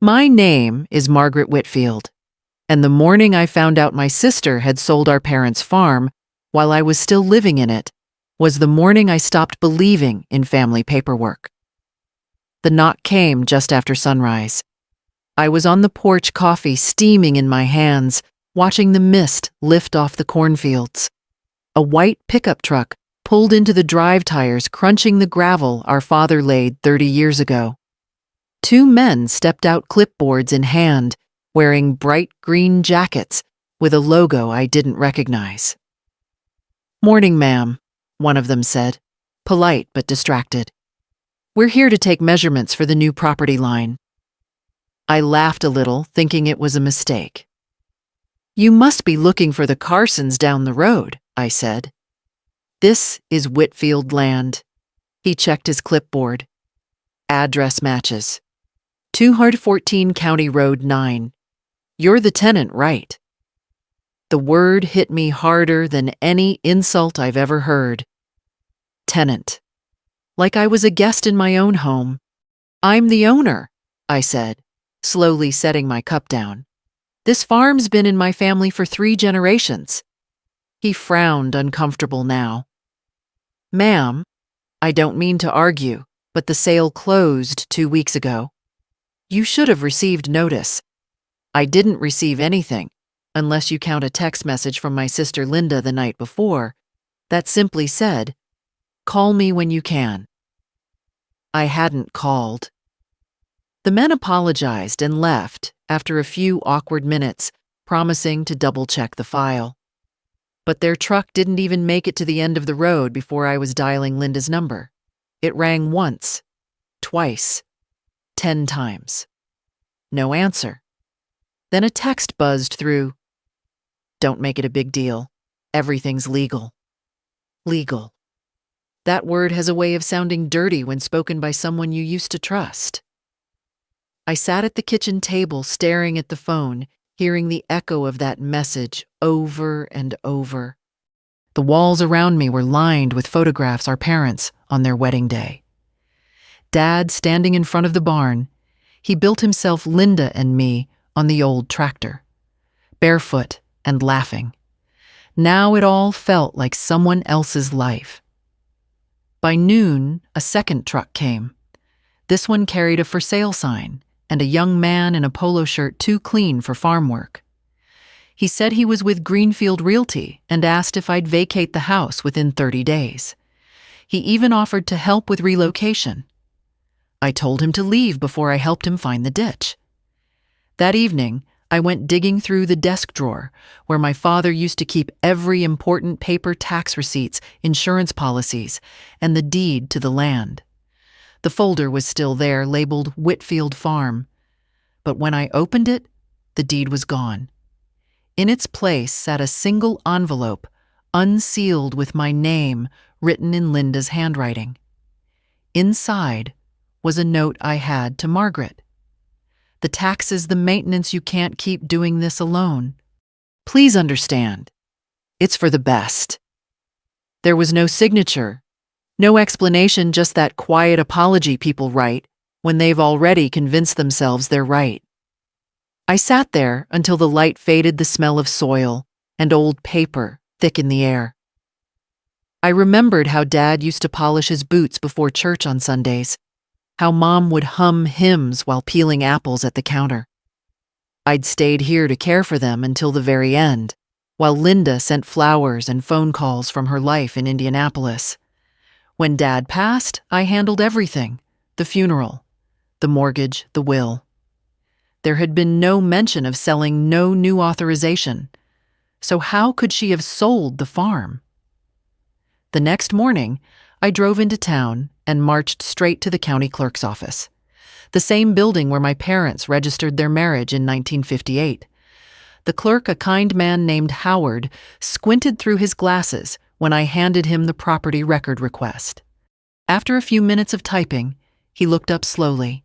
My name is Margaret Whitfield, and the morning I found out my sister had sold our parents' farm while I was still living in it was the morning I stopped believing in family paperwork. The knock came just after sunrise. I was on the porch, coffee steaming in my hands, watching the mist lift off the cornfields. A white pickup truck pulled into the drive tires, crunching the gravel our father laid 30 years ago. Two men stepped out, clipboards in hand, wearing bright green jackets with a logo I didn't recognize. "Morning, ma'am," one of them said, polite but distracted. "We're here to take measurements for the new property line." I laughed a little, thinking it was a mistake. "You must be looking for the Carsons down the road," I said. "This is Whitfield land." He checked his clipboard. "Address matches. 214 County Road 9. You're the tenant, right?" The word hit me harder than any insult I've ever heard. Tenant. Like I was a guest in my own home. "I'm the owner," I said, slowly setting my cup down. "This farm's been in my family for 3 generations. He frowned, uncomfortable now. "Ma'am, I don't mean to argue, but the sale closed 2 weeks ago. You should have received notice." I didn't receive anything, unless you count a text message from my sister Linda the night before, that simply said, "Call me when you can." I hadn't called. The men apologized and left after a few awkward minutes, promising to double-check the file. But their truck didn't even make it to the end of the road before I was dialing Linda's number. It rang once, twice, 10 times. No answer. Then a text buzzed through. "Don't make it a big deal. Everything's legal." Legal. That word has a way of sounding dirty when spoken by someone you used to trust. I sat at the kitchen table staring at the phone, hearing the echo of that message over and over. The walls around me were lined with photographs our parents on their wedding day. Dad standing in front of the barn, he built himself Linda and me on the old tractor, barefoot and laughing. Now it all felt like someone else's life. By noon, a second truck came. This one carried a for sale sign and a young man in a polo shirt too clean for farm work. He said he was with Greenfield Realty and asked if I'd vacate the house within 30 days. He even offered to help with relocation. I told him to leave before I helped him find the ditch. That evening, I went digging through the desk drawer where my father used to keep every important paper, tax receipts, insurance policies, and the deed to the land. The folder was still there, labeled Whitfield Farm. But when I opened it, the deed was gone. In its place sat a single envelope, unsealed with my name written in Linda's handwriting. Inside was a note I had to Margaret. "The taxes, the maintenance, you can't keep doing this alone. Please understand. It's for the best." There was no signature, no explanation, just that quiet apology people write when they've already convinced themselves they're right. I sat there until the light faded, the smell of soil and old paper thick in the air. I remembered how Dad used to polish his boots before church on Sundays, how Mom would hum hymns while peeling apples at the counter. I'd stayed here to care for them until the very end, while Linda sent flowers and phone calls from her life in Indianapolis. When Dad passed, I handled everything: the funeral, the mortgage, the will. There had been no mention of selling, no new authorization. So how could she have sold the farm? The next morning, I drove into town and marched straight to the county clerk's office, the same building where my parents registered their marriage in 1958. The clerk, a kind man named Howard, squinted through his glasses when I handed him the property record request. After a few minutes of typing, he looked up slowly.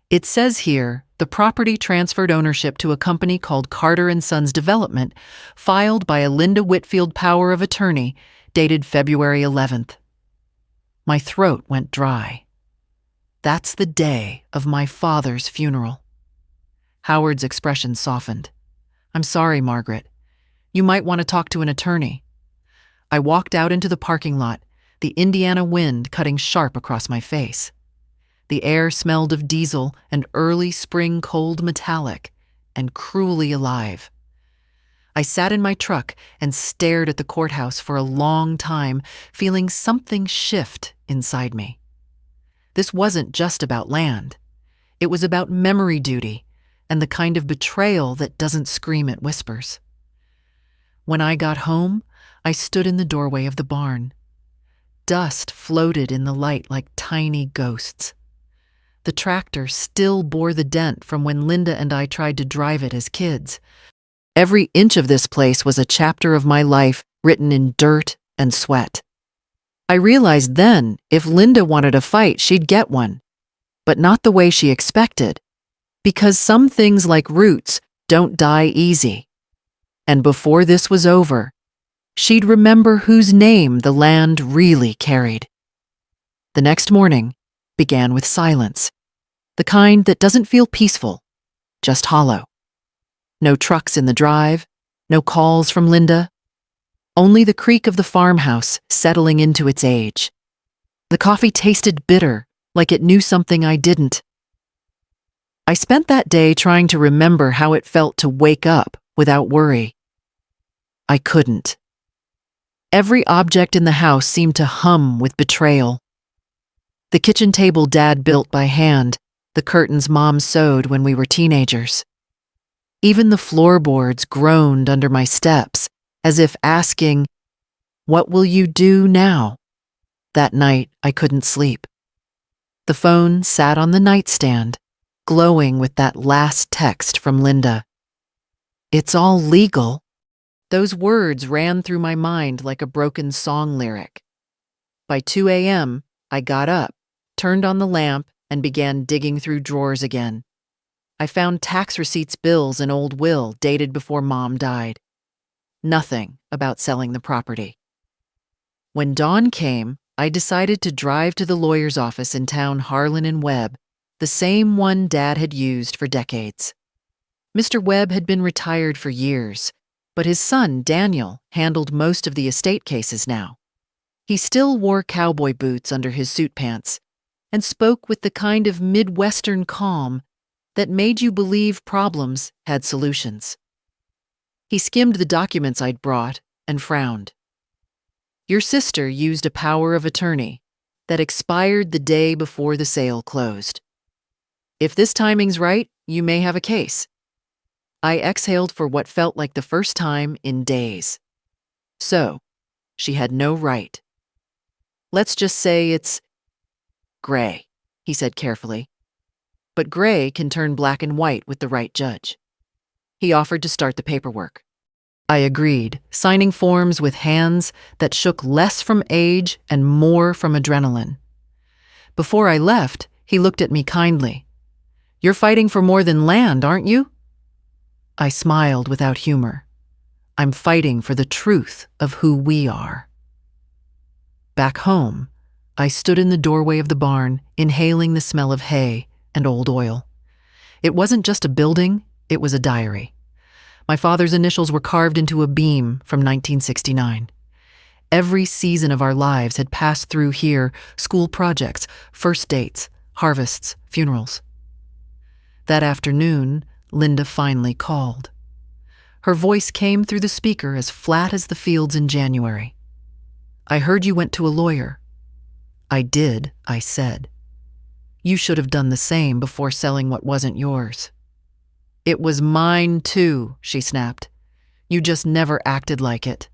"It says here, the property transferred ownership to a company called Carter & Sons Development, filed by a Linda Whitfield power of attorney, dated February 11th. My throat went dry. That's the day of my father's funeral. Howard's expression softened. "I'm sorry, Margaret. You might want to talk to an attorney." I walked out into the parking lot, the Indiana wind cutting sharp across my face. The air smelled of diesel and early spring cold metallic, and cruelly alive. I sat in my truck and stared at the courthouse for a long time, feeling something shift inside me. This wasn't just about land. It was about memory duty and the kind of betrayal that doesn't scream at whispers. When I got home, I stood in the doorway of the barn. Dust floated in the light like tiny ghosts. The tractor still bore the dent from when Linda and I tried to drive it as kids. Every inch of this place was a chapter of my life written in dirt and sweat. I realized then, if Linda wanted a fight, she'd get one, but not the way she expected, because some things like roots don't die easy. And before this was over, she'd remember whose name the land really carried. The next morning began with silence, the kind that doesn't feel peaceful, just hollow. No trucks in the drive, no calls from Linda, only the creak of the farmhouse settling into its age. The coffee tasted bitter, like it knew something I didn't. I spent that day trying to remember how it felt to wake up without worry. I couldn't. Every object in the house seemed to hum with betrayal. The kitchen table Dad built by hand, the curtains Mom sewed when we were teenagers. Even the floorboards groaned under my steps, as if asking, "What will you do now?" That night, I couldn't sleep. The phone sat on the nightstand, glowing with that last text from Linda. "It's all legal." Those words ran through my mind like a broken song lyric. By 2 a.m., I got up, turned on the lamp, and began digging through drawers again. I found tax receipts, bills, and old will dated before Mom died. Nothing about selling the property. When dawn came, I decided to drive to the lawyer's office in town, Harlan and Webb, the same one Dad had used for decades. Mr. Webb had been retired for years, but his son, Daniel, handled most of the estate cases now. He still wore cowboy boots under his suit pants and spoke with the kind of Midwestern calm that made you believe problems had solutions. He skimmed the documents I'd brought and frowned. "Your sister used a power of attorney that expired the day before the sale closed. If this timing's right, you may have a case." I exhaled for what felt like the first time in days. So, she had no right. "Let's just say it's gray," he said carefully. "But gray can turn black and white with the right judge." He offered to start the paperwork. I agreed, signing forms with hands that shook less from age and more from adrenaline. Before I left, he looked at me kindly. "You're fighting for more than land, aren't you?" I smiled without humor. "I'm fighting for the truth of who we are." Back home, I stood in the doorway of the barn, inhaling the smell of hay and old oil. It wasn't just a building, it was a diary. My father's initials were carved into a beam from 1969. Every season of our lives had passed through here: school projects, first dates, harvests, funerals. That afternoon, Linda finally called. Her voice came through the speaker as flat as the fields in January. "I heard you went to a lawyer." "I did," I said. "You should have done the same before selling what wasn't yours." "It was mine too," she snapped. "You just never acted like it."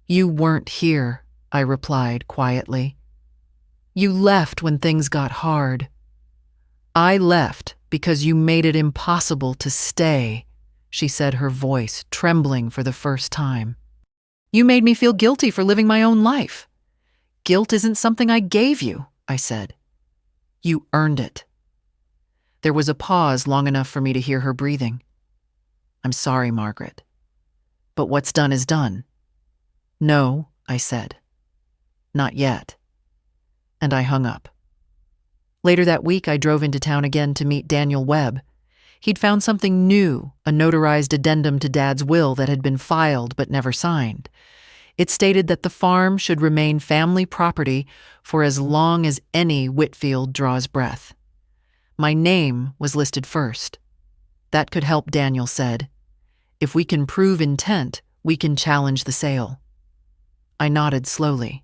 "You weren't here," I replied quietly. "You left when things got hard." "I left because you made it impossible to stay," she said, her voice trembling for the first time. "You made me feel guilty for living my own life." "Guilt isn't something I gave you," I said. "You earned it." There was a pause long enough for me to hear her breathing. "I'm sorry, Margaret. But what's done is done." "No," I said. "Not yet." And I hung up. Later that week, I drove into town again to meet Daniel Webb. He'd found something new, a notarized addendum to Dad's will that had been filed but never signed. It stated that the farm should remain family property for as long as any Whitfield draws breath. My name was listed first. That could help, Daniel said. If we can prove intent, we can challenge the sale. I nodded slowly.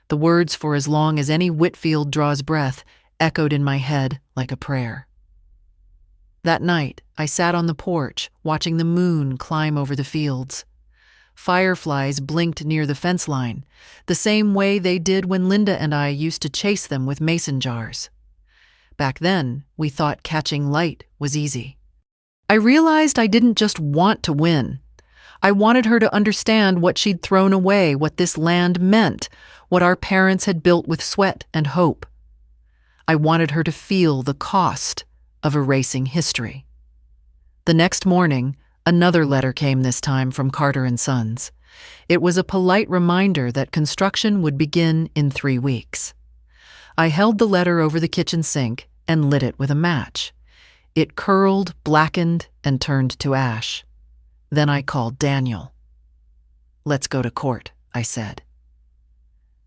The words "for as long as any Whitfield draws breath" echoed in my head like a prayer. That night, I sat on the porch, watching the moon climb over the fields. Fireflies blinked near the fence line, the same way they did when Linda and I used to chase them with mason jars. Back then, we thought catching light was easy. I realized I didn't just want to win. I wanted her to understand what she'd thrown away, what this land meant, what our parents had built with sweat and hope. I wanted her to feel the cost of erasing history. The next morning, another letter came, this time from Carter and Sons. It was a polite reminder that construction would begin in 3 weeks. I held the letter over the kitchen sink and lit it with a match. It curled, blackened, and turned to ash. Then I called Daniel. "Let's go to court," I said.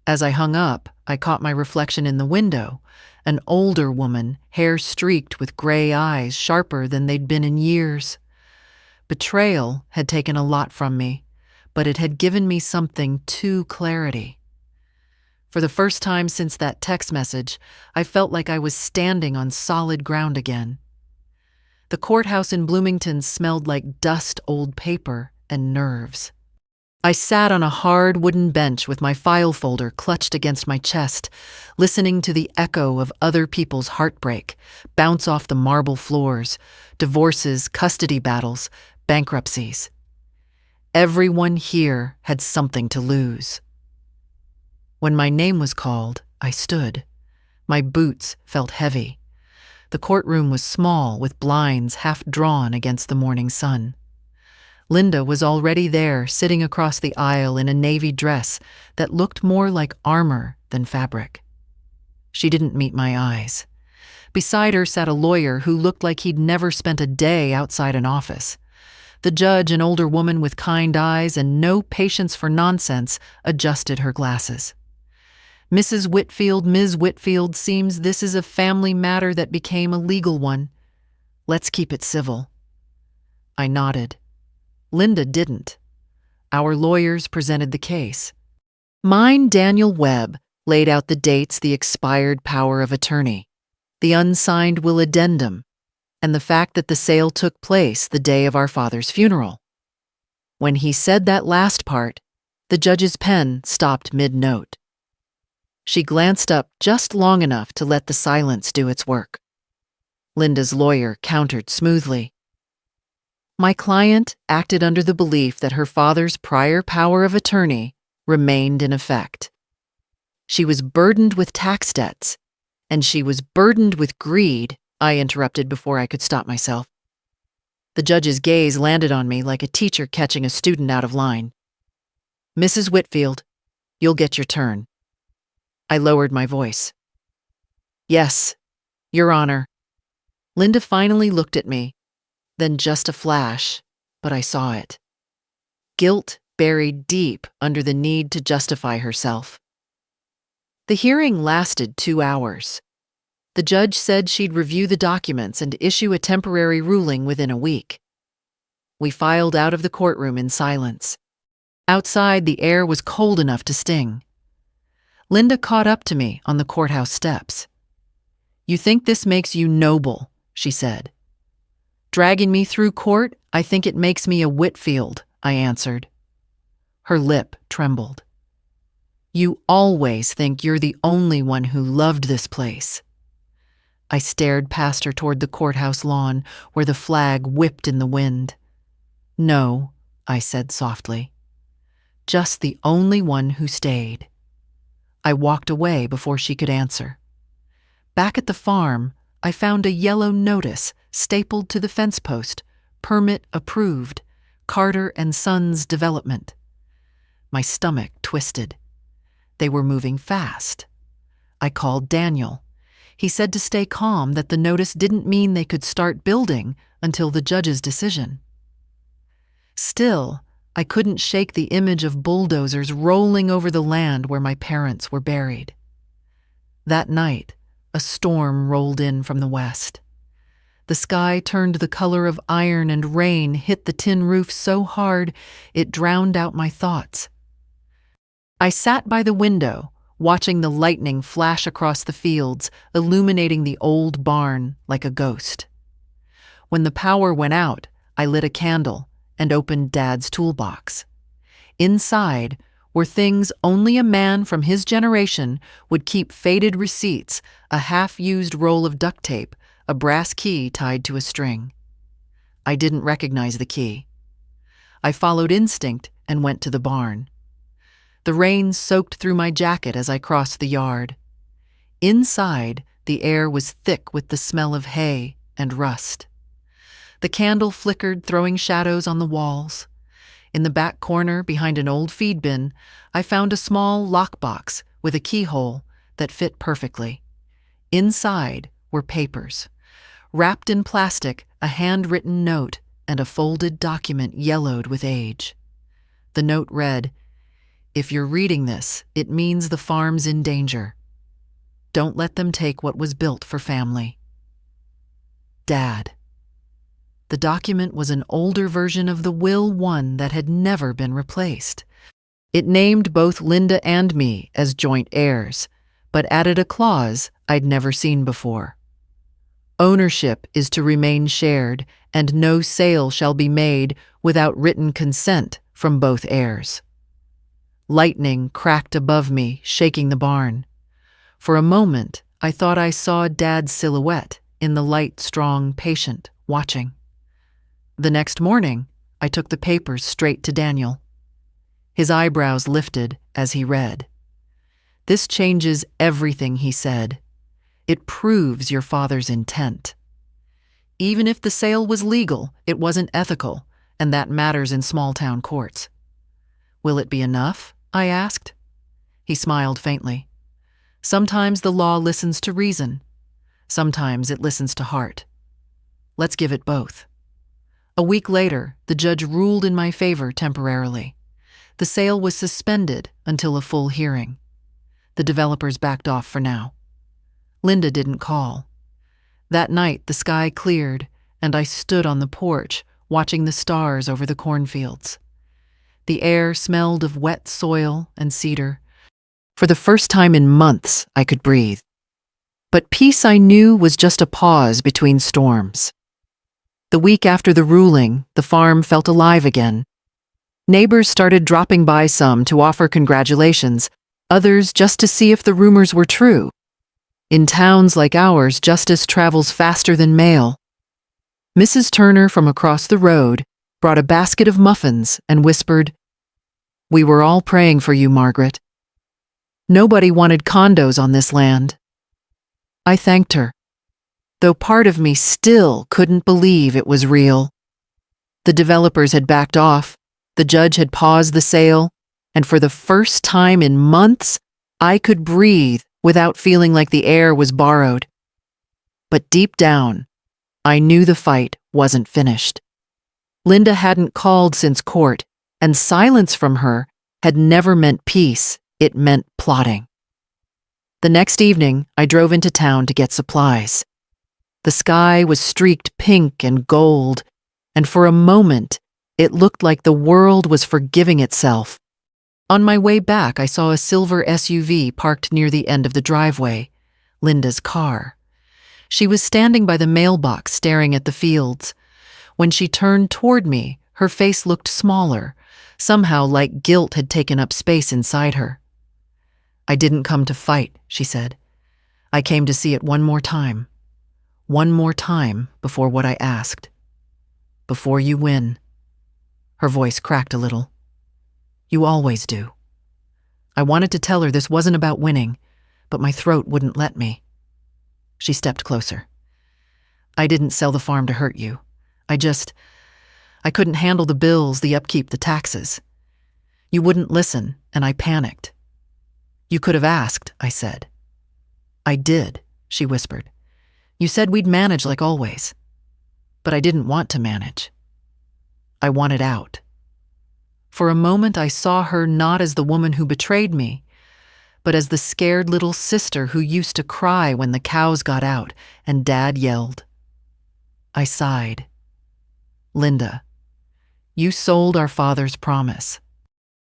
As I hung up, I caught my reflection in the window, an older woman, hair streaked with gray eyes sharper than they'd been in years. Betrayal had taken a lot from me, but it had given me something to clarity. For the first time since that text message, I felt like I was standing on solid ground again. The courthouse in Bloomington smelled like dust, old paper, and nerves. I sat on a hard wooden bench with my file folder clutched against my chest, listening to the echo of other people's heartbreak bounce off the marble floors, divorces, custody battles, bankruptcies. Everyone here had something to lose. When my name was called, I stood. My boots felt heavy. The courtroom was small, with blinds half drawn against the morning sun. Linda was already there, sitting across the aisle in a navy dress that looked more like armor than fabric. She didn't meet my eyes. Beside her sat a lawyer who looked like he'd never spent a day outside an office. The judge, an older woman with kind eyes and no patience for nonsense, adjusted her glasses. "Mrs. Whitfield, Ms. Whitfield, seems this is a family matter that became a legal one. Let's keep it civil." I nodded. Linda didn't. Our lawyers presented the case. Mine, Daniel Webb, laid out the dates, the expired power of attorney, the unsigned will addendum, and the fact that the sale took place the day of our father's funeral. When he said that last part, the judge's pen stopped mid-note. She glanced up just long enough to let the silence do its work. Linda's lawyer countered smoothly. "My client acted under the belief that her father's prior power of attorney remained in effect. She was burdened with tax debts, and she was burdened with greed," I interrupted before I could stop myself. The judge's gaze landed on me like a teacher catching a student out of line. "Mrs. Whitfield, you'll get your turn." I lowered my voice. "Yes, Your Honor." Linda finally looked at me, then just a flash, but I saw it. Guilt buried deep under the need to justify herself. The hearing lasted 2 hours. The judge said she'd review the documents and issue a temporary ruling within a week. We filed out of the courtroom in silence. Outside, the air was cold enough to sting. Linda caught up to me on the courthouse steps. "You think this makes you noble," she said. "Dragging me through court, I think it makes me a Whitfield," I answered. Her lip trembled. "You always think you're the only one who loved this place." I stared past her toward the courthouse lawn, where the flag whipped in the wind. "No," I said softly. "Just the only one who stayed." I walked away before she could answer. Back at the farm, I found a yellow notice stapled to the fence post, "Permit approved, Carter and Sons Development." My stomach twisted. They were moving fast. I called Daniel. He said to stay calm, that the notice didn't mean they could start building until the judge's decision. Still, I couldn't shake the image of bulldozers rolling over the land where my parents were buried. That night, a storm rolled in from the west. The sky turned the color of iron and rain hit the tin roof so hard it drowned out my thoughts. I sat by the window, watching the lightning flash across the fields, illuminating the old barn like a ghost. When the power went out, I lit a candle and opened Dad's toolbox. Inside were things only a man from his generation would keep: faded receipts, a half-used roll of duct tape, a brass key tied to a string. I didn't recognize the key. I followed instinct and went to the barn. The rain soaked through my jacket as I crossed the yard. Inside, the air was thick with the smell of hay and rust. The candle flickered, throwing shadows on the walls. In the back corner, behind an old feed bin, I found a small lockbox with a keyhole that fit perfectly. Inside were papers. Wrapped in plastic, a handwritten note and a folded document yellowed with age. The note read, "If you're reading this, it means the farm's in danger. Don't let them take what was built for family. Dad." The document was an older version of the will, one that had never been replaced. It named both Linda and me as joint heirs, but added a clause I'd never seen before. Ownership is to remain shared, and no sale shall be made without written consent from both heirs. Lightning cracked above me, shaking the barn. For a moment, I thought I saw Dad's silhouette in the light, strong patient, watching. The next morning, I took the papers straight to Daniel. His eyebrows lifted as he read. "This changes everything," he said. "It proves your father's intent. Even if the sale was legal, it wasn't ethical, and that matters in small-town courts." "Will it be enough?" I asked. He smiled faintly. "Sometimes the law listens to reason. Sometimes it listens to heart. Let's give it both." A week later, the judge ruled in my favor temporarily. The sale was suspended until a full hearing. The developers backed off for now. Linda didn't call. That night, the sky cleared, and I stood on the porch, watching the stars over the cornfields. The air smelled of wet soil and cedar. For the first time in months, I could breathe. But peace, I knew, was just a pause between storms. The week after the ruling, the farm felt alive again. Neighbors started dropping by, some to offer congratulations, others just to see if the rumors were true. In towns like ours, justice travels faster than mail. Mrs. Turner from across the road brought a basket of muffins and whispered, "We were all praying for you, Margaret. Nobody wanted condos on this land." I thanked her, though part of me still couldn't believe it was real. The developers had backed off, the judge had paused the sale, and for the first time in months, I could breathe without feeling like the air was borrowed. But deep down, I knew the fight wasn't finished. Linda hadn't called since court, and silence from her had never meant peace, it meant plotting. The next evening, I drove into town to get supplies. The sky was streaked pink and gold, and for a moment, it looked like the world was forgiving itself. On my way back, I saw a silver SUV parked near the end of the driveway, Linda's car. She was standing by the mailbox staring at the fields. When she turned toward me, her face looked smaller, somehow like guilt had taken up space inside her. "I didn't come to fight," she said. "I came to see it one more time. One more time before what I asked. Before you win." Her voice cracked a little. "You always do." I wanted to tell her this wasn't about winning, but my throat wouldn't let me. She stepped closer. "I didn't sell the farm to hurt you. I couldn't handle the bills, the upkeep, the taxes. You wouldn't listen, and I panicked." "You could have asked," I said. "I did," she whispered. "You said we'd manage like always." But I didn't want to manage. I wanted out. For a moment, I saw her not as the woman who betrayed me, but as the scared little sister who used to cry when the cows got out and Dad yelled. I sighed. Linda, you sold our father's promise.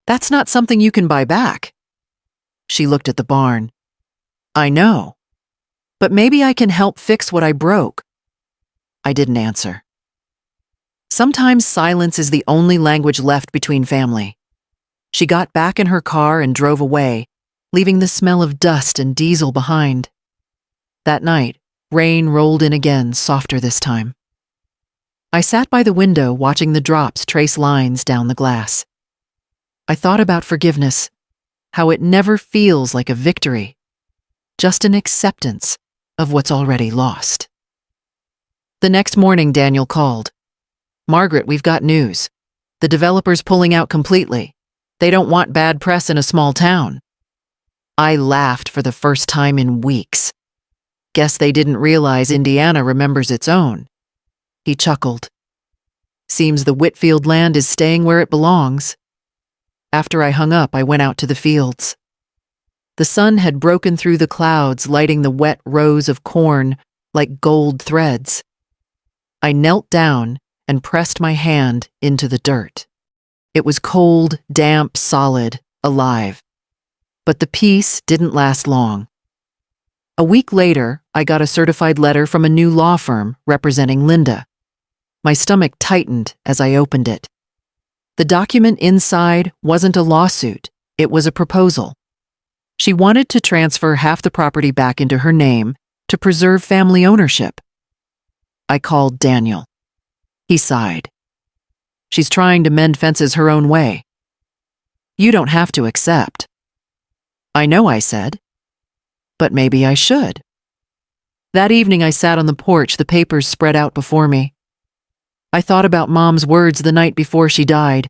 That's not something you can buy back. She looked at the barn. I know, but maybe I can help fix what I broke. I didn't answer. Sometimes silence is the only language left between family. She got back in her car and drove away, leaving the smell of dust and diesel behind. That night, rain rolled in again, softer this time. I sat by the window watching the drops trace lines down the glass. I thought about forgiveness, how it never feels like a victory, just an acceptance of what's already lost. The next morning, Daniel called. Margaret, we've got news. The developer's pulling out completely. They don't want bad press in a small town. I laughed for the first time in weeks. Guess they didn't realize Indiana remembers its own. He chuckled. Seems the Whitfield land is staying where it belongs. After I hung up, I went out to the fields. The sun had broken through the clouds, lighting the wet rows of corn like gold threads. I knelt down and pressed my hand into the dirt. It was cold, damp, solid, alive. But the peace didn't last long. A week later, I got a certified letter from a new law firm representing Linda. My stomach tightened as I opened it. The document inside wasn't a lawsuit, it was a proposal. She wanted to transfer half the property back into her name to preserve family ownership. I called Daniel. He sighed. She's trying to mend fences her own way. You don't have to accept. I know, I said. But maybe I should. That evening I sat on the porch, the papers spread out before me. I thought about Mom's words the night before she died.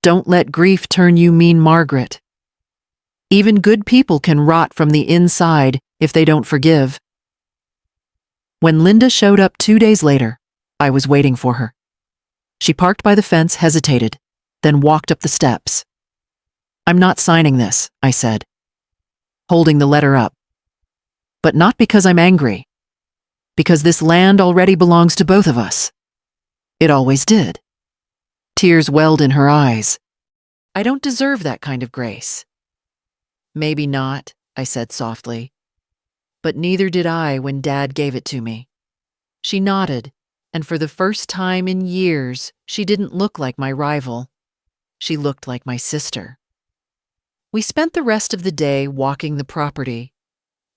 Don't let grief turn you mean, Margaret. Even good people can rot from the inside if they don't forgive. When Linda showed up 2 days later, I was waiting for her. She parked by the fence, hesitated, then walked up the steps. I'm not signing this, I said, holding the letter up. But not because I'm angry. Because this land already belongs to both of us. It always did. Tears welled in her eyes. I don't deserve that kind of grace. Maybe not, I said softly. But neither did I when Dad gave it to me. She nodded, and for the first time in years, she didn't look like my rival. She looked like my sister. We spent the rest of the day walking the property.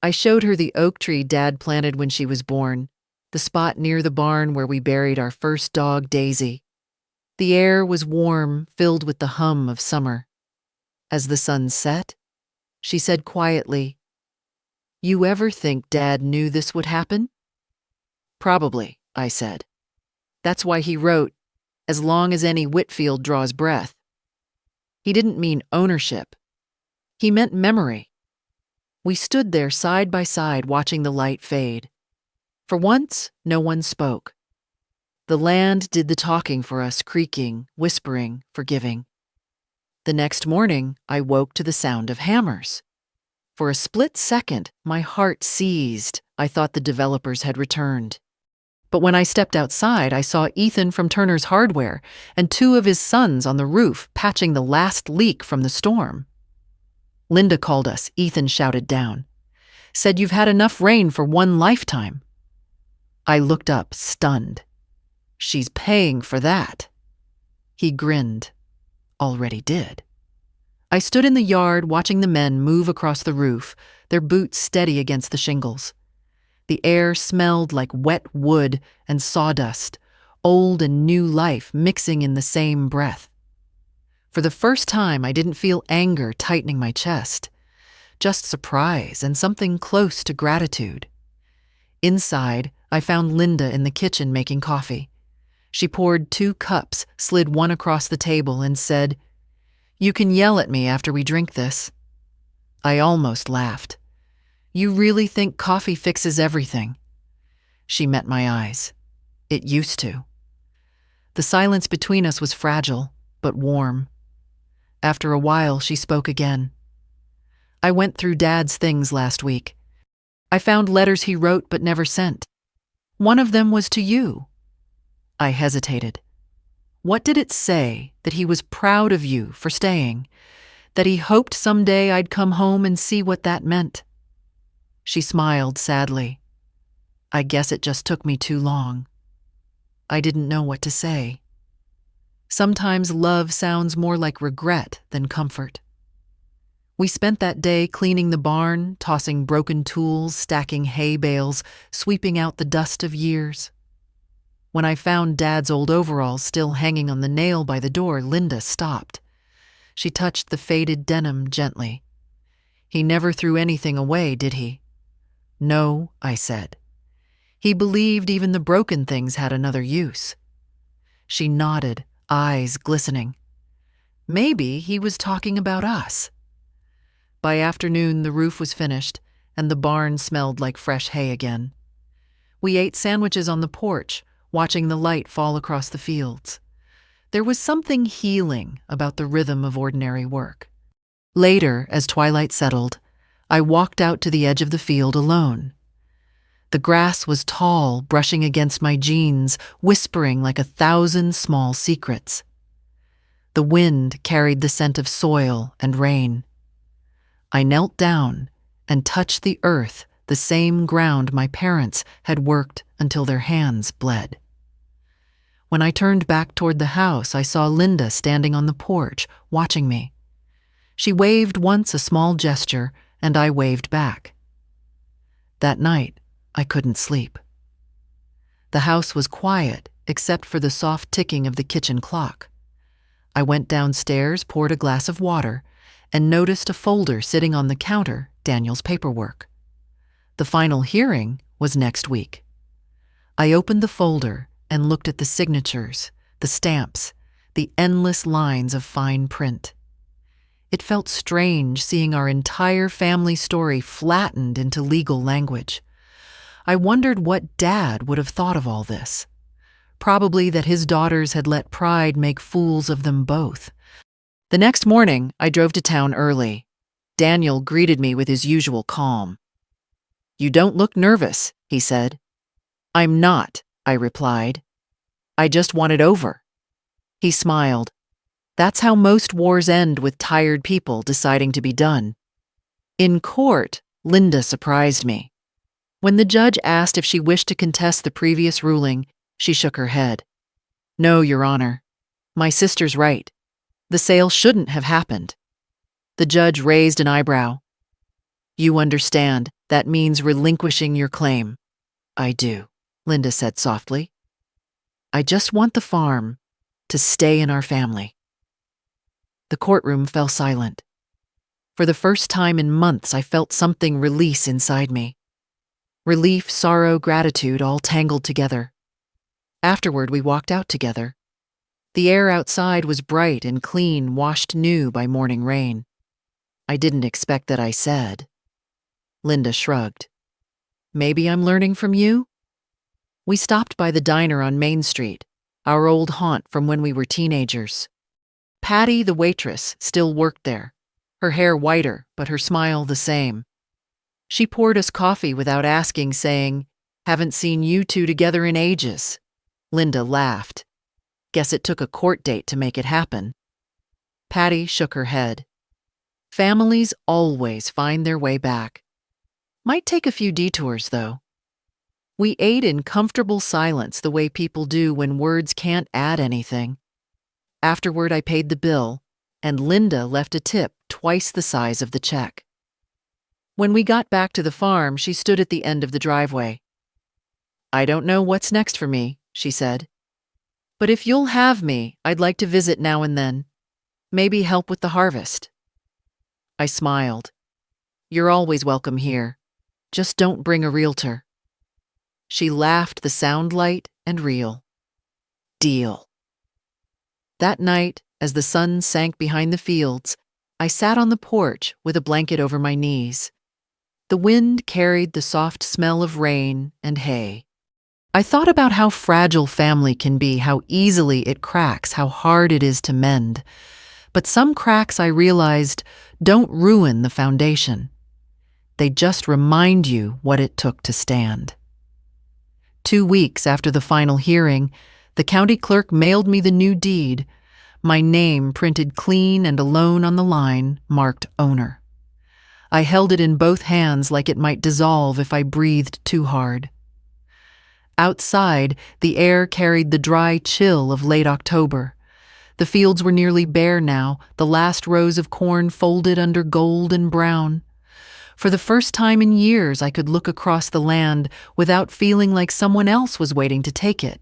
I showed her the oak tree Dad planted when she was born, the spot near the barn where we buried our first dog, Daisy. The air was warm, filled with the hum of summer. As the sun set, she said quietly, You ever think Dad knew this would happen? Probably, I said. That's why he wrote, as long as any Whitfield draws breath. He didn't mean ownership. He meant memory. We stood there side by side watching the light fade. For once, no one spoke. The land did the talking for us, creaking, whispering, forgiving. The next morning, I woke to the sound of hammers. For a split second, my heart seized. I thought the developers had returned. But when I stepped outside, I saw Ethan from Turner's Hardware and 2 of his sons on the roof patching the last leak from the storm. Linda called us, Ethan shouted down. Said you've had enough rain for one lifetime. I looked up, stunned. She's paying for that. He grinned. Already did. I stood in the yard watching the men move across the roof, their boots steady against the shingles. The air smelled like wet wood and sawdust, old and new life mixing in the same breath. For the first time, I didn't feel anger tightening my chest, just surprise and something close to gratitude. Inside, I found Linda in the kitchen making coffee. She poured 2 cups, slid one across the table, and said, You can yell at me after we drink this. I almost laughed. You really think coffee fixes everything? She met my eyes. It used to. The silence between us was fragile, but warm. After a while, she spoke again. I went through Dad's things last week. I found letters he wrote but never sent. One of them was to you. I hesitated. What did it say? That he was proud of you for staying? That he hoped someday I'd come home and see what that meant? She smiled sadly. I guess it just took me too long. I didn't know what to say. Sometimes love sounds more like regret than comfort. We spent that day cleaning the barn, tossing broken tools, stacking hay bales, sweeping out the dust of years. When I found Dad's old overalls still hanging on the nail by the door, Linda stopped. She touched the faded denim gently. He never threw anything away, did he? No, I said. He believed even the broken things had another use. She nodded, eyes glistening. Maybe he was talking about us. By afternoon, the roof was finished, and the barn smelled like fresh hay again. We ate sandwiches on the porch, watching the light fall across the fields. There was something healing about the rhythm of ordinary work. Later, as twilight settled, I walked out to the edge of the field alone. The grass was tall, brushing against my jeans, whispering like 1,000 small secrets. The wind carried the scent of soil and rain. I knelt down and touched the earth, the same ground my parents had worked until their hands bled. When I turned back toward the house, I saw Linda standing on the porch, watching me. She waved once, a small gesture, and I waved back. That night, I couldn't sleep. The house was quiet, except for the soft ticking of the kitchen clock. I went downstairs, poured a glass of water, and noticed a folder sitting on the counter, Daniel's paperwork. The final hearing was next week. I opened the folder and looked at the signatures, the stamps, the endless lines of fine print. It felt strange seeing our entire family story flattened into legal language. I wondered what Dad would have thought of all this. Probably that his daughters had let pride make fools of them both. The next morning, I drove to town early. Daniel greeted me with his usual calm. "You don't look nervous," he said. "I'm not," I replied. "I just want it over." He smiled. That's how most wars end, with tired people deciding to be done. In court, Linda surprised me. When the judge asked if she wished to contest the previous ruling, she shook her head. "No, Your Honor. My sister's right. The sale shouldn't have happened." The judge raised an eyebrow. "You understand, that means relinquishing your claim." "I do," Linda said softly. "I just want the farm to stay in our family." The courtroom fell silent. For the first time in months, I felt something release inside me. Relief, sorrow, gratitude, all tangled together. Afterward, we walked out together. The air outside was bright and clean, washed new by morning rain. "I didn't expect that," I said. Linda shrugged. "Maybe I'm learning from you?" We stopped by the diner on Main Street, our old haunt from when we were teenagers. Patty, the waitress, still worked there, her hair whiter, but her smile the same. She poured us coffee without asking, saying, "Haven't seen you two together in ages." Linda laughed. "Guess it took a court date to make it happen." Patty shook her head. "Families always find their way back. Might take a few detours, though." We ate in comfortable silence, the way people do when words can't add anything. Afterward, I paid the bill, and Linda left a tip twice the size of the check. When we got back to the farm, she stood at the end of the driveway. "I don't know what's next for me," she said. "But if you'll have me, I'd like to visit now and then. Maybe help with the harvest." I smiled. "You're always welcome here. Just don't bring a realtor." She laughed, the sound light and real. "Deal." That night, as the sun sank behind the fields, I sat on the porch with a blanket over my knees. The wind carried the soft smell of rain and hay. I thought about how fragile family can be, how easily it cracks, how hard it is to mend. But some cracks, I realized, don't ruin the foundation. They just remind you what it took to stand. 2 weeks after the final hearing, the county clerk mailed me the new deed, my name printed clean and alone on the line, marked owner. I held it in both hands like it might dissolve if I breathed too hard. Outside, the air carried the dry chill of late October. The fields were nearly bare now, the last rows of corn folded under gold and brown. For the first time in years, I could look across the land without feeling like someone else was waiting to take it.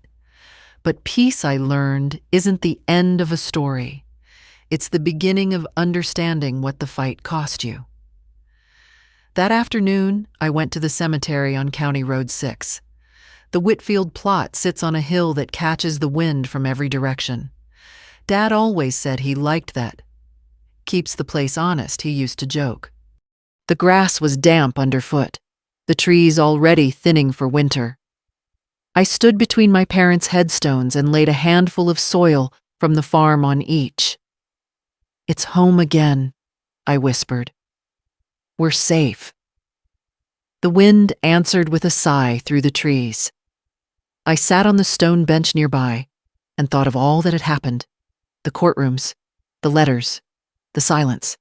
But peace, I learned, isn't the end of a story. It's the beginning of understanding what the fight cost you. That afternoon, I went to the cemetery on County Road 6. The Whitfield plot sits on a hill that catches the wind from every direction. Dad always said he liked that. Keeps the place honest, he used to joke. The grass was damp underfoot, the trees already thinning for winter. I stood between my parents' headstones and laid a handful of soil from the farm on each. "It's home again," I whispered. "We're safe." The wind answered with a sigh through the trees. I sat on the stone bench nearby and thought of all that had happened, the courtrooms, the letters, the silence.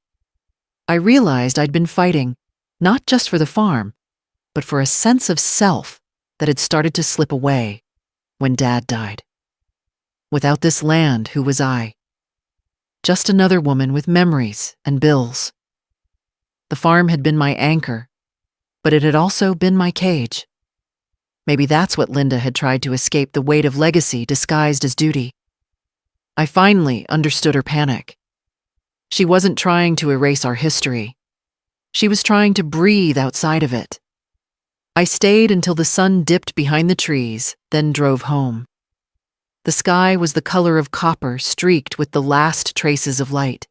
I realized I'd been fighting, not just for the farm, but for a sense of self that had started to slip away when Dad died. Without this land, who was I? Just another woman with memories and bills. The farm had been my anchor, but it had also been my cage. Maybe that's what Linda had tried to escape, the weight of legacy disguised as duty. I finally understood her panic. She wasn't trying to erase our history. She was trying to breathe outside of it. I stayed until the sun dipped behind the trees, then drove home. The sky was the color of copper, streaked with the last traces of light.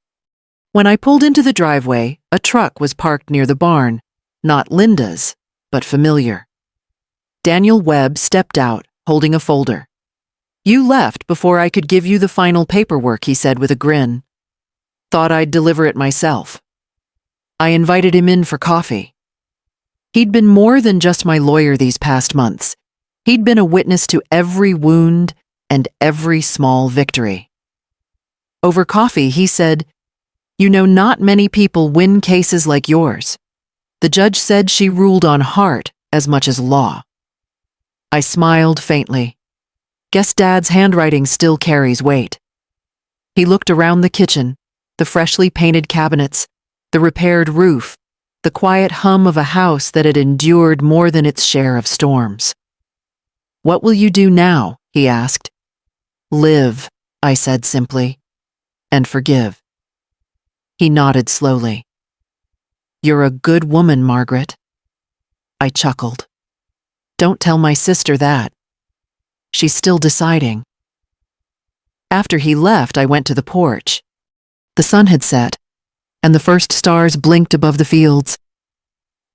When I pulled into the driveway, a truck was parked near the barn, not Linda's, but familiar. Daniel Webb stepped out, holding a folder. "You left before I could give you the final paperwork," he said with a grin. "Thought I'd deliver it myself." I invited him in for coffee. He'd been more than just my lawyer these past months. He'd been a witness to every wound and every small victory. Over coffee, he said, "You know, not many people win cases like yours. The judge said she ruled on heart as much as law." I smiled faintly. Guess Dad's handwriting still carries weight. He looked around the kitchen, the freshly painted cabinets, the repaired roof, the quiet hum of a house that had endured more than its share of storms. "What will you do now?" he asked. "Live," I said simply, "and forgive." He nodded slowly. "You're a good woman, Margaret." I chuckled. "Don't tell my sister that. She's still deciding." After he left, I went to the porch. The sun had set, and the first stars blinked above the fields.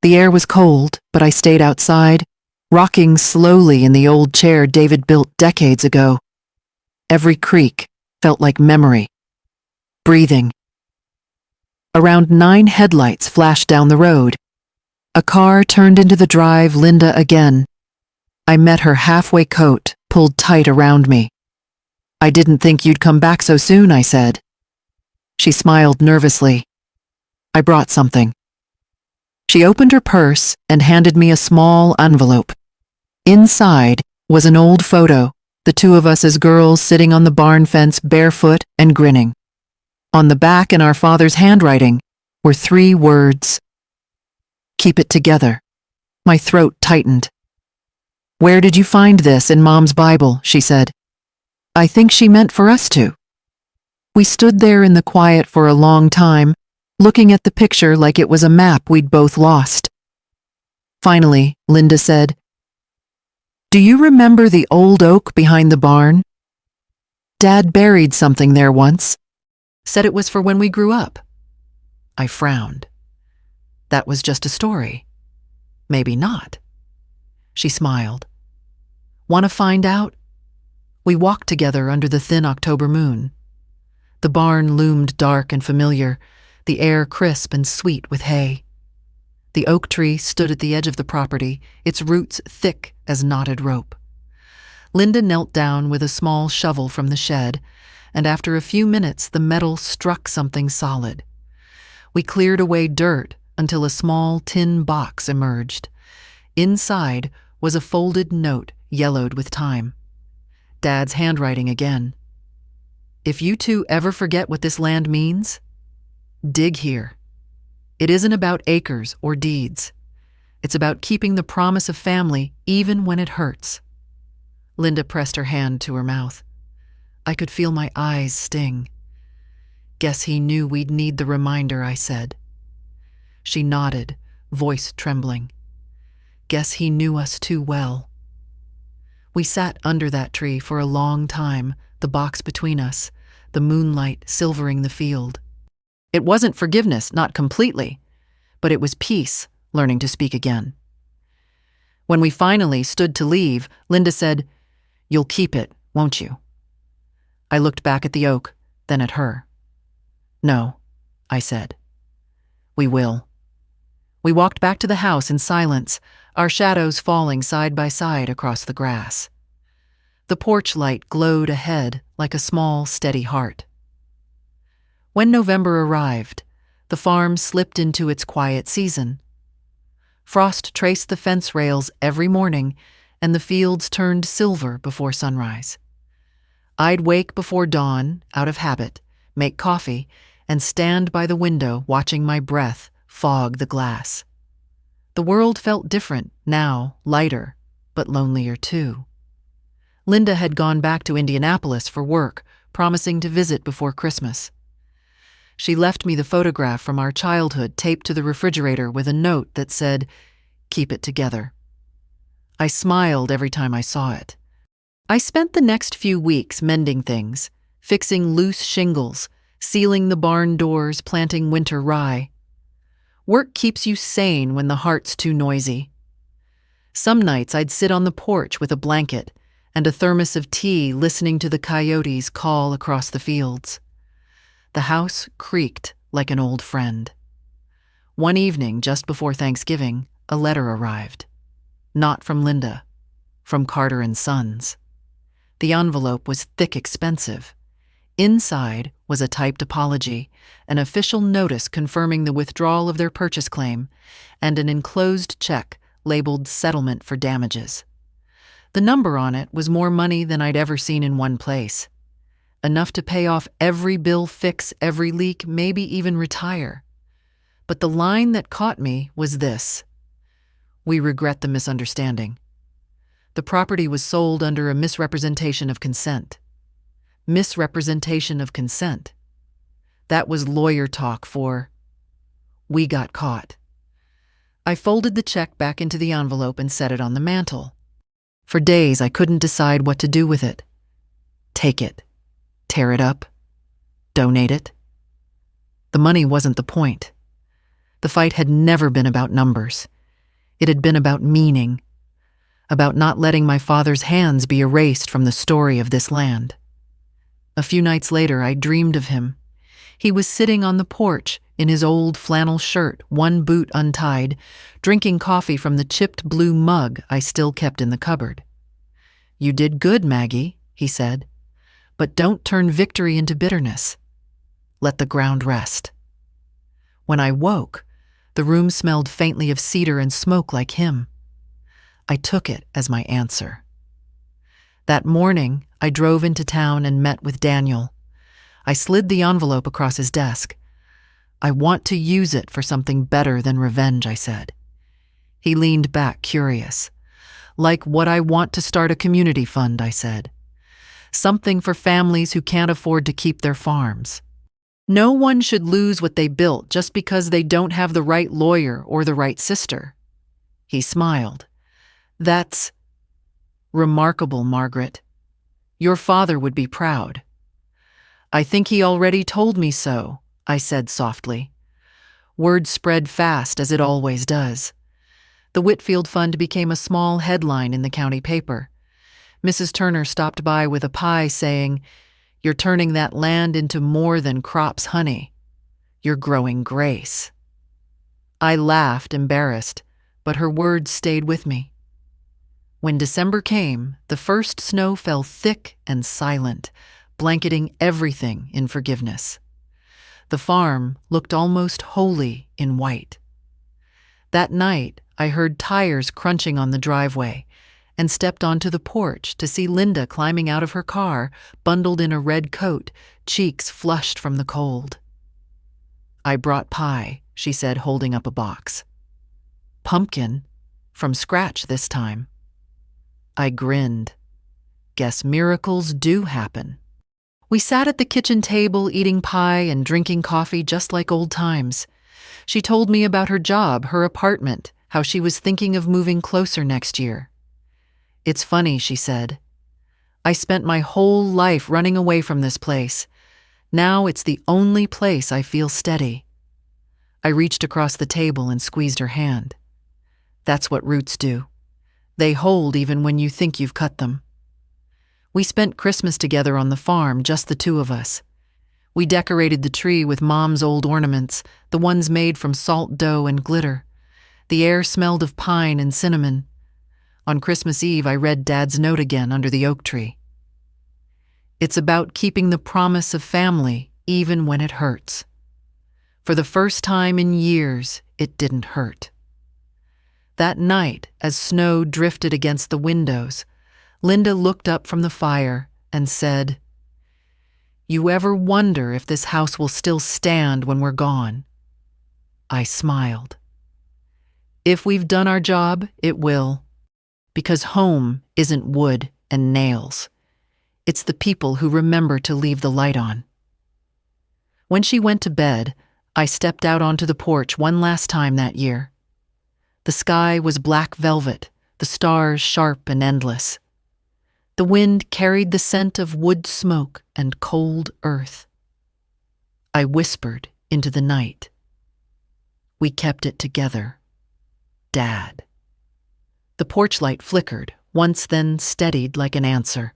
The air was cold, but I stayed outside, rocking slowly in the old chair David built decades ago. Every creak felt like memory. Breathing. Around 9 headlights flashed down the road. A car turned into the drive, Linda again. I met her halfway coat, pulled tight around me. "I didn't think you'd come back so soon," I said. She smiled nervously. "I brought something." She opened her purse and handed me a small envelope. Inside was an old photo, the two of us as girls sitting on the barn fence barefoot and grinning. On the back, in our father's handwriting, were 3 words. "Keep it together." My throat tightened. "Where did you find this?" "In Mom's Bible," she said. I think she meant for us to. We stood there in the quiet for a long time, looking at the picture like it was a map we'd both lost. Finally, Linda said, "Do you remember the old oak behind the barn? Dad buried something there once. Said it was for when we grew up." I frowned. That was just a story. Maybe not. She smiled. Want to find out? We walked together under the thin October moon. The barn loomed dark and familiar, the air crisp and sweet with hay. The oak tree stood at the edge of the property, its roots thick as knotted rope. Linda knelt down with a small shovel from the shed, and after a few minutes the metal struck something solid. We cleared away dirt until a small tin box emerged. Inside was a folded note yellowed with time. Dad's handwriting again. If you two ever forget what this land means, dig here. It isn't about acres or deeds. It's about keeping the promise of family even when it hurts. Linda pressed her hand to her mouth. I could feel my eyes sting. Guess he knew we'd need the reminder, I said. She nodded, voice trembling. Guess he knew us too well. We sat under that tree for a long time, the box between us, the moonlight silvering the field. It wasn't forgiveness, not completely, but it was peace, learning to speak again. When we finally stood to leave, Linda said, You'll keep it, won't you? I looked back at the oak, then at her. No, I said. We will. We walked back to the house in silence, our shadows falling side by side across the grass. The porch light glowed ahead like a small, steady heart. When November arrived, the farm slipped into its quiet season. Frost traced the fence rails every morning, and the fields turned silver before sunrise. I'd wake before dawn, out of habit, make coffee, and stand by the window watching my breath fog the glass. The world felt different now, lighter, but lonelier too. Linda had gone back to Indianapolis for work, promising to visit before Christmas. She left me the photograph from our childhood taped to the refrigerator with a note that said, Keep it together. I smiled every time I saw it. I spent the next few weeks mending things, fixing loose shingles, sealing the barn doors, planting winter rye. Work keeps you sane when the heart's too noisy. Some nights I'd sit on the porch with a blanket and a thermos of tea listening to the coyotes call across the fields. The house creaked like an old friend. One evening, just before Thanksgiving, a letter arrived. Not from Linda, from Carter and Sons. The envelope was thick, expensive. Inside was a typed apology, an official notice confirming the withdrawal of their purchase claim, and an enclosed check labeled settlement for damages. The number on it was more money than I'd ever seen in one place. Enough to pay off every bill, fix every leak, maybe even retire. But the line that caught me was this: We regret the misunderstanding. The property was sold under a misrepresentation of consent. Misrepresentation of consent. That was lawyer talk for, we got caught. I folded the check back into the envelope and set it on the mantel. For days I couldn't decide what to do with it. Take it. Tear it up. Donate it. The money wasn't the point. The fight had never been about numbers. It had been about meaning. About not letting my father's hands be erased from the story of this land. A few nights later, I dreamed of him. He was sitting on the porch in his old flannel shirt, one boot untied, drinking coffee from the chipped blue mug I still kept in the cupboard. You did good, Maggie, he said, but don't turn victory into bitterness. Let the ground rest. When I woke, the room smelled faintly of cedar and smoke like him. I took it as my answer. That morning, I drove into town and met with Daniel. I slid the envelope across his desk. I want to use it for something better than revenge, I said. He leaned back, curious. Like what I want to start a community fund, I said. Something for families who can't afford to keep their farms. No one should lose what they built just because they don't have the right lawyer or the right sister. He smiled. That's remarkable, Margaret. Your father would be proud. I think he already told me so, I said softly. Word spread fast, as it always does. The Whitfield Fund became a small headline in the county paper. Mrs. Turner stopped by with a pie saying, "You're turning that land into more than crops, honey. You're growing grace." I laughed, embarrassed, but her words stayed with me. When December came, the first snow fell thick and silent, blanketing everything in forgiveness. The farm looked almost wholly in white. That night, I heard tires crunching on the driveway and stepped onto the porch to see Linda climbing out of her car, bundled in a red coat, cheeks flushed from the cold. "I brought pie," she said, holding up a box. "Pumpkin? From scratch this time." I grinned. Guess miracles do happen. We sat at the kitchen table eating pie and drinking coffee just like old times. She told me about her job, her apartment, how she was thinking of moving closer next year. "It's funny," she said. "I spent my whole life running away from this place. Now it's the only place I feel steady." I reached across the table and squeezed her hand. That's what roots do. They hold even when you think you've cut them. We spent Christmas together on the farm, just the two of us. We decorated the tree with Mom's old ornaments, the ones made from salt dough and glitter. The air smelled of pine and cinnamon. On Christmas Eve, I read Dad's note again under the oak tree. It's about keeping the promise of family even when it hurts. For the first time in years, it didn't hurt. That night, as snow drifted against the windows, Linda looked up from the fire and said, "You ever wonder if this house will still stand when we're gone?" I smiled. If we've done our job, it will. Because home isn't wood and nails. It's the people who remember to leave the light on. When she went to bed, I stepped out onto the porch one last time that year. The sky was black velvet, the stars sharp and endless. The wind carried the scent of wood smoke and cold earth. I whispered into the night. We kept it together. Dad. The porch light flickered, once then steadied like an answer.